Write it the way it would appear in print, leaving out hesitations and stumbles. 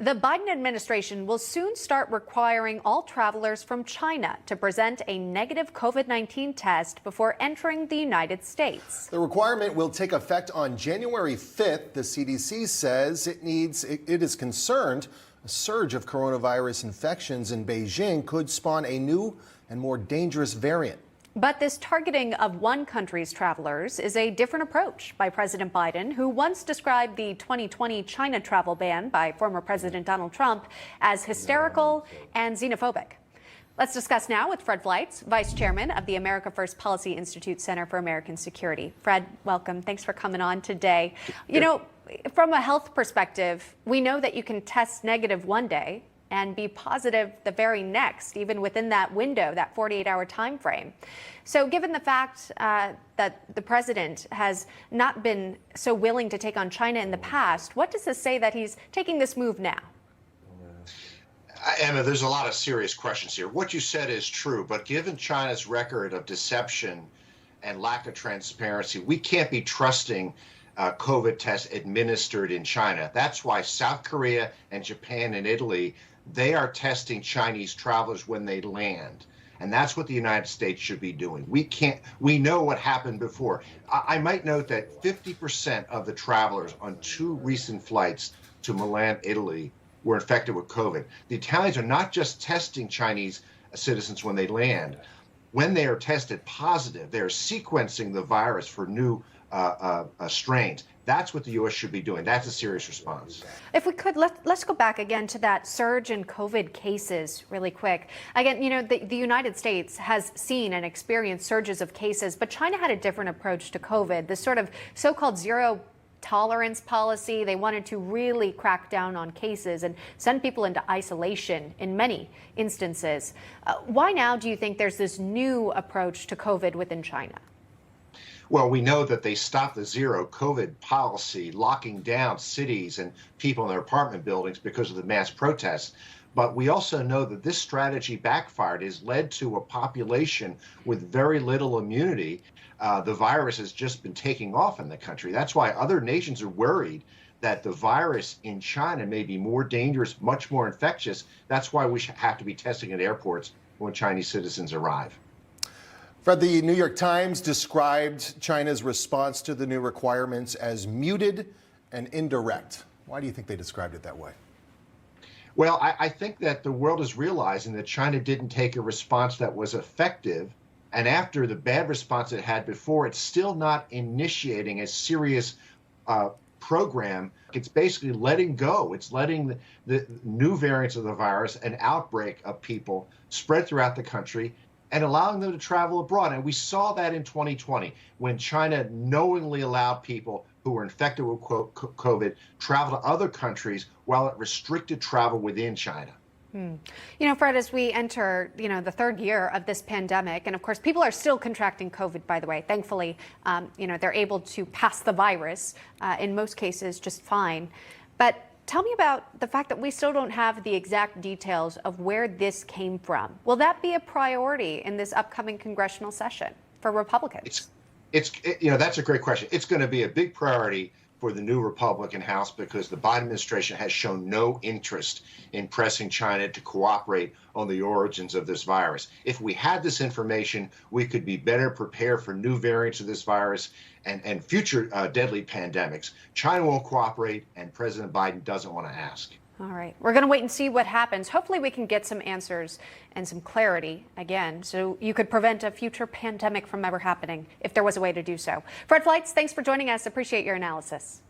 The Biden administration will soon start requiring all travelers from China to present a negative COVID-19 test before entering the United States. The requirement will take effect on January 5th. The CDC says it is concerned a surge of coronavirus infections in Beijing could spawn a new and more dangerous variant. But this targeting of one country's travelers is a different approach by President Biden, who once described the 2020 China travel ban by former President Donald Trump as hysterical and xenophobic. Let's discuss now with Fred Fleitz, Vice Chairman of the America First Policy Institute Center for American Security. Fred, welcome. Thanks for coming on today. You know, from a health perspective, we know that you can test negative one day and be positive the very next, even within that window, that 48-hour time frame. So given the fact that the president has not been so willing to take on China in the past, what does this say that he's taking this move now? Emma, there's a lot of serious questions here. What you said is true, but given China's record of deception and lack of transparency, we can't be trusting COVID tests administered in China. That's why South Korea and Japan and Italy, they are testing Chinese travelers when they land. And that's what the United States should be doing. We know what happened before. I might note that 50% of the travelers on two recent flights to Milan, Italy, were infected with COVID. The Italians are not just testing Chinese citizens when they land. When they are tested positive, they're sequencing the virus for new strains. That's what the U.S. should be doing. That's a serious response. If we could, let's go back again to that surge in COVID cases really quick. Again, you know, the United States has seen and experienced surges of cases, but China had a different approach to COVID, this sort of so-called zero tolerance policy. They wanted to really crack down on cases and send people into isolation in many instances. Why now do you think there's this new approach to COVID within China? Well, we know that they stopped the zero COVID policy, locking down cities and people in their apartment buildings because of the mass protests. But we also know that this strategy backfired, has led to a population with very little immunity. The virus has just been taking off in the country. That's why other nations are worried that the virus in China may be more dangerous, much more infectious. That's why we have to be testing at airports when Chinese citizens arrive. Fred, the New York Times described China's response to the new requirements as muted and indirect. Why do you think they described it that way? Well, I think that the world is realizing that China didn't take a response that was effective. And after the bad response it had before, it's still not initiating a serious program. It's basically letting go. It's letting the new variants of the virus, an outbreak of people, spread throughout the country and allowing them to travel abroad. And we saw that in 2020 when China knowingly allowed people who were infected with COVID travel to other countries while it restricted travel within China. You know, Fred, as we enter, the third year of this pandemic, and of course, people are still contracting COVID, by the way. Thankfully, they're able to pass the virus in most cases just fine. But tell me about the fact that we still don't have the exact details of where this came from. Will that be a priority in this upcoming congressional session for Republicans? That's a great question. It's going to be a big priority for the new Republican House because the Biden administration has shown no interest in pressing China to cooperate on the origins of this virus. If we had this information, we could be better prepared for new variants of this virus and future deadly pandemics. China won't cooperate, and President Biden doesn't want to ask. All right. We're going to wait and see what happens. Hopefully we can get some answers and some clarity again, so you could prevent a future pandemic from ever happening if there was a way to do so. Fred Fleitz, thanks for joining us. Appreciate your analysis.